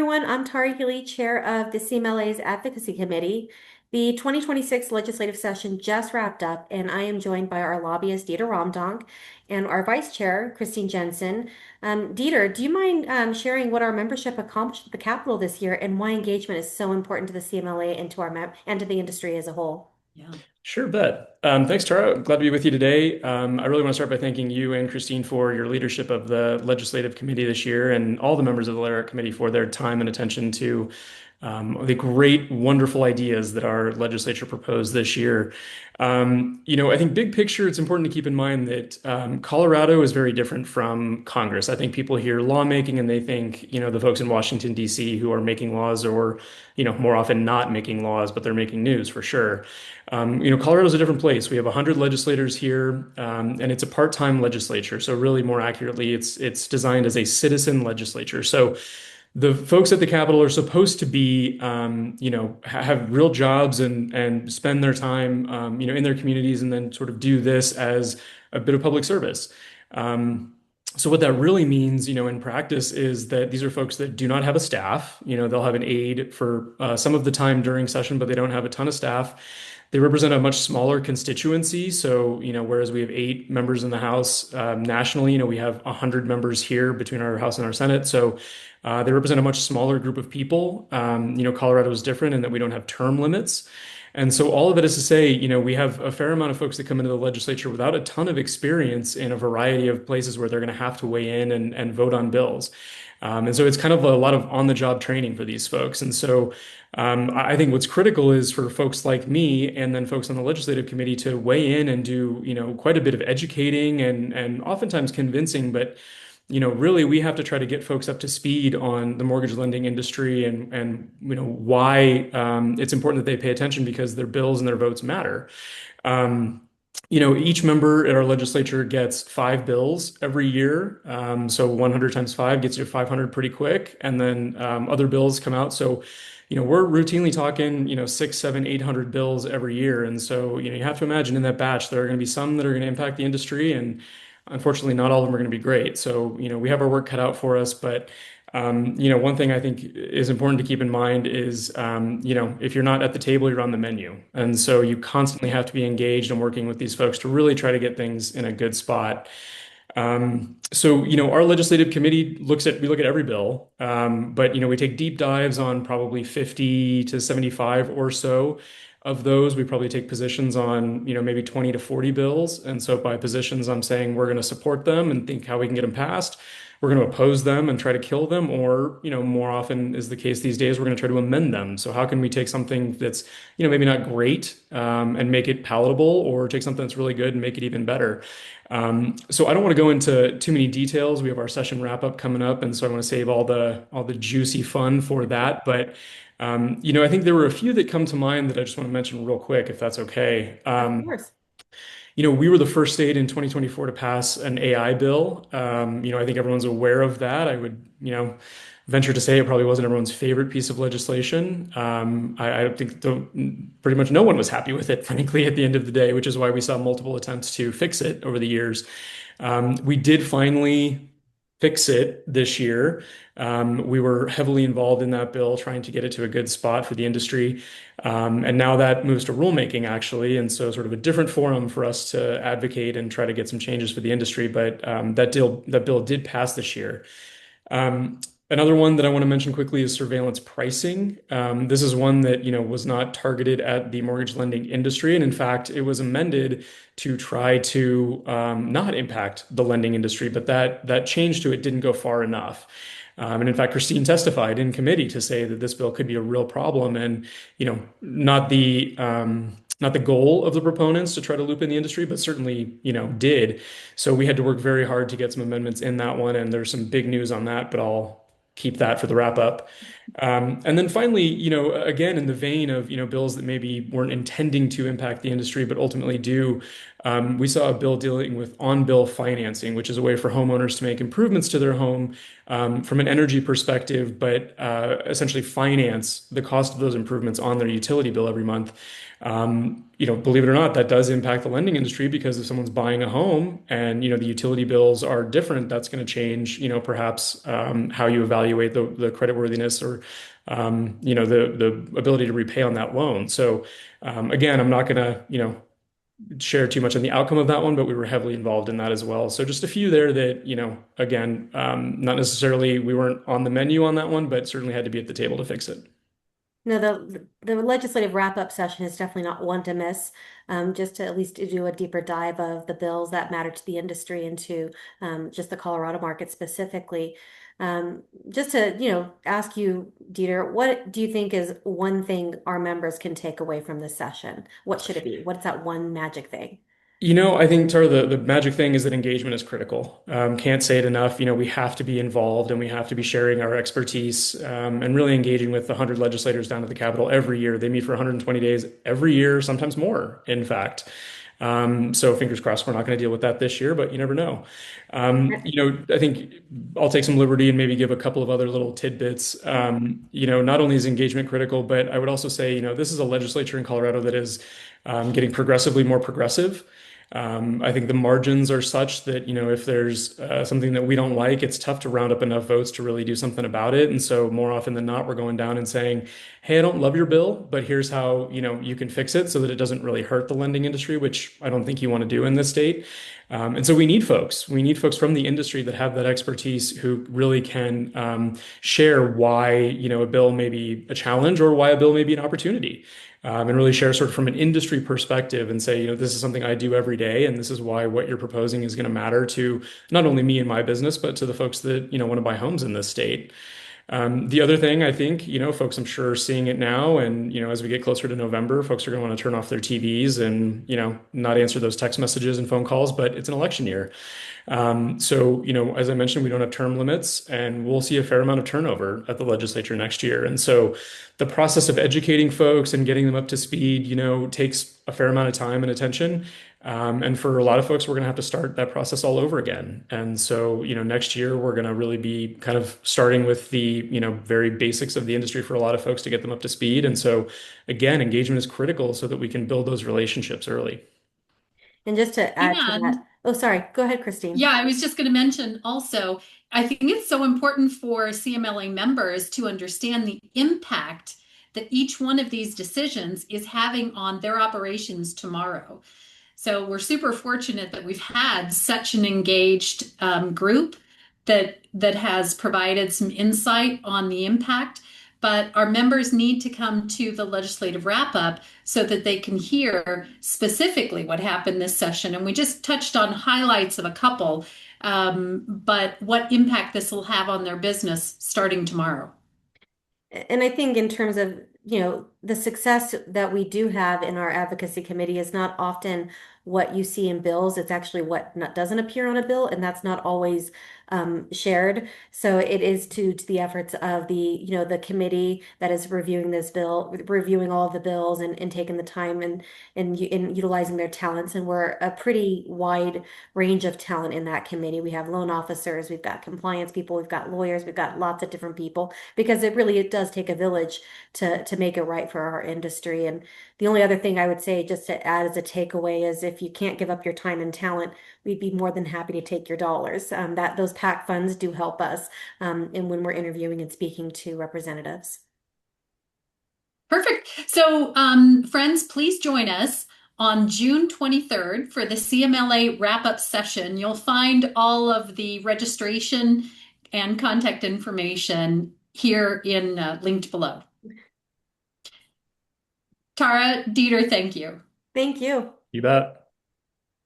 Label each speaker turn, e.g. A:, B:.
A: everyone. I'm Tari Healy, Chair of the CMLA's Advocacy Committee. The 2026 legislative session just wrapped up, and I am joined by our lobbyist, Dieter Romdonk, and our Vice Chair, Christine Jensen. Dieter, do you mind sharing what our membership accomplished at the Capitol this year and why engagement is so important to the CMLA and to and to the industry as a whole?
B: Yeah. Sure, bet. Thanks, Tara. Glad to be with you today. I really want to start by thanking you and Christine for your leadership of the Legislative Committee this year and all the members of the LARIC Committee for their time and attention to the great, wonderful ideas that our legislature proposed this year. I think big picture, it's important to keep in mind that Colorado is very different from Congress. I think people hear lawmaking and they think, the folks in Washington, D.C. who are making laws or, more often not making laws, but they're making news for sure. Colorado's a different place. We have 100 legislators here, and it's a part-time legislature. So really, more accurately, it's designed as a citizen legislature. So the folks at the Capitol are supposed to be, have real jobs and spend their time, in their communities, and then sort of do this as a bit of public service. So what that really means, in practice is that these are folks that do not have a staff. They'll have an aide for some of the time during session, but they don't have a ton of staff. They represent a much smaller constituency. So, whereas we have 8 members in the House nationally, we have 100 members here between our House and our Senate. So they represent a much smaller group of people. Colorado is different in that we don't have term limits. And so all of it is to say, we have a fair amount of folks that come into the legislature without a ton of experience in a variety of places where they're going to have to weigh in and vote on bills. And so it's kind of a lot of on-the-job training for these folks. And so I think what's critical is for folks like me and then folks on the legislative committee to weigh in and do, quite a bit of educating and oftentimes convincing, but really we have to try to get folks up to speed on the mortgage lending industry and why it's important that they pay attention because their bills and their votes matter. Each member at our legislature gets 5 bills every year. So 100 times 5 gets you 500 pretty quick. And then other bills come out. So, we're routinely talking, 6, 7, 800 bills every year. And so, you have to imagine in that batch, there are going to be some that are going to impact the industry. And unfortunately, not all of them are going to be great. So, we have our work cut out for us. But, one thing I think is important to keep in mind is, if you're not at the table, you're on the menu. And so you constantly have to be engaged and working with these folks to really try to get things in a good spot. Our legislative committee we look at every bill, but, we take deep dives on probably 50 to 75 or so of those. We probably take positions on, maybe 20 to 40 bills. And so by positions, I'm saying we're going to support them and think how we can get them passed. We're going to oppose them and try to kill them, or, more often is the case these days, we're going to try to amend them. So how can we take something that's, maybe not great, and make it palatable, or take something that's really good and make it even better? So I don't want to go into too many details. We have our session wrap up coming up, and so I want to save all the juicy fun for that. But I think there were a few that come to mind that I just want to mention real quick, if that's okay.
A: Of course.
B: We were the first state in 2024 to pass an AI bill. I think everyone's aware of that. I would, venture to say it probably wasn't everyone's favorite piece of legislation. I think pretty much no one was happy with it, frankly, at the end of the day, which is why we saw multiple attempts to fix it over the years. We did finally fix it this year. We were heavily involved in that bill, trying to get it to a good spot for the industry. And now that moves to rulemaking, actually. And so, sort of a different forum for us to advocate and try to get some changes for the industry. But that bill did pass this year. Another one that I want to mention quickly is surveillance pricing. This is one that, was not targeted at the mortgage lending industry. And in fact, it was amended to try to not impact the lending industry, but that change to it didn't go far enough. And in fact, Christine testified in committee to say that this bill could be a real problem and, not the goal of the proponents to try to loop in the industry, but certainly, did. So we had to work very hard to get some amendments in that one. And there's some big news on that, but I'll keep that for the wrap up. And then finally, again, in the vein of, bills that maybe weren't intending to impact the industry, but ultimately do, we saw a bill dealing with on-bill financing, which is a way for homeowners to make improvements to their home from an energy perspective, but essentially finance the cost of those improvements on their utility bill every month. Believe it or not, that does impact the lending industry because if someone's buying a home and the utility bills are different, that's going to change perhaps how you evaluate the creditworthiness or the ability to repay on that loan. So again, I'm not going to share too much on the outcome of that one, but we were heavily involved in that as well. So just a few there that again, not necessarily we weren't on the menu on that one, but certainly had to be at the table to fix it.
A: No, the legislative wrap-up session is definitely not one to miss. Just to at least do a deeper dive of the bills that matter to the industry and to just the Colorado market specifically. Just to, ask you, Dieter, what do you think is one thing our members can take away from this session? What should it be? What's that one magic thing?
B: I think Tara, the magic thing is that engagement is critical. Can't say it enough. We have to be involved and we have to be sharing our expertise and really engaging with the 100 legislators down at the Capitol every year. They meet for 120 days every year, sometimes more, in fact. So fingers crossed we're not going to deal with that this year, but you never know. I think I'll take some liberty and maybe give a couple of other little tidbits. Not only is engagement critical, but I would also say, this is a legislature in Colorado that is getting progressively more progressive. I think the margins are such that, if there's something that we don't like, it's tough to round up enough votes to really do something about it. And so more often than not, we're going down and saying, hey, I don't love your bill, but here's how, you can fix it so that it doesn't really hurt the lending industry, which I don't think you want to do in this state. And so we need folks. We need folks from the industry that have that expertise who really can share why, a bill may be a challenge or why a bill may be an opportunity. And really share sort of from an industry perspective and say, this is something I do every day, and this is why what you're proposing is going to matter to not only me and my business, but to the folks that, want to buy homes in this state. The other thing I think, folks I'm sure are seeing it now, and as we get closer to November, folks are going to want to turn off their TVs and not answer those text messages and phone calls, but it's an election year. So, as I mentioned, we don't have term limits and we'll see a fair amount of turnover at the legislature next year. And so the process of educating folks and getting them up to speed, takes a fair amount of time and attention. And for a lot of folks, we're going to have to start that process all over again. And so, next year we're going to really be kind of starting with the, very basics of the industry for a lot of folks to get them up to speed. And so, again, engagement is critical so that we can build those relationships early.
A: And just to add to
C: And
A: that, oh, sorry, go ahead, Christine.
C: yeah, I was just going to mention also, I think it's so important for CMLA members to understand the impact that each one of these decisions is having on their operations tomorrow. So we're super fortunate that we've had such an engaged group that has provided some insight on the impact. But our members need to come to the legislative wrap up so that they can hear specifically what happened this session. And we just touched on highlights of a couple, but what impact this will have on their business starting tomorrow.
A: And I think in terms of, the success that we do have in our advocacy committee is not often what you see in bills. It's actually what doesn't appear on a bill, and that's not always shared. So it is to the efforts of the committee that is reviewing this bill, reviewing all of the bills and taking the time and utilizing their talents. And we're a pretty wide range of talent in that committee. We have loan officers, we've got compliance people, we've got lawyers, we've got lots of different people because it does take a village to make it right for our industry. And the only other thing I would say, just to add as a takeaway, is if you can't give up your time and talent, we'd be more than happy to take your dollars. That those PAC funds do help us, and when we're interviewing and speaking to representatives.
C: Perfect. So, friends, please join us on June 23rd for the CMLA wrap-up session. You'll find all of the registration and contact information here linked below. Tara, Dieter, thank you.
A: Thank you.
B: You bet.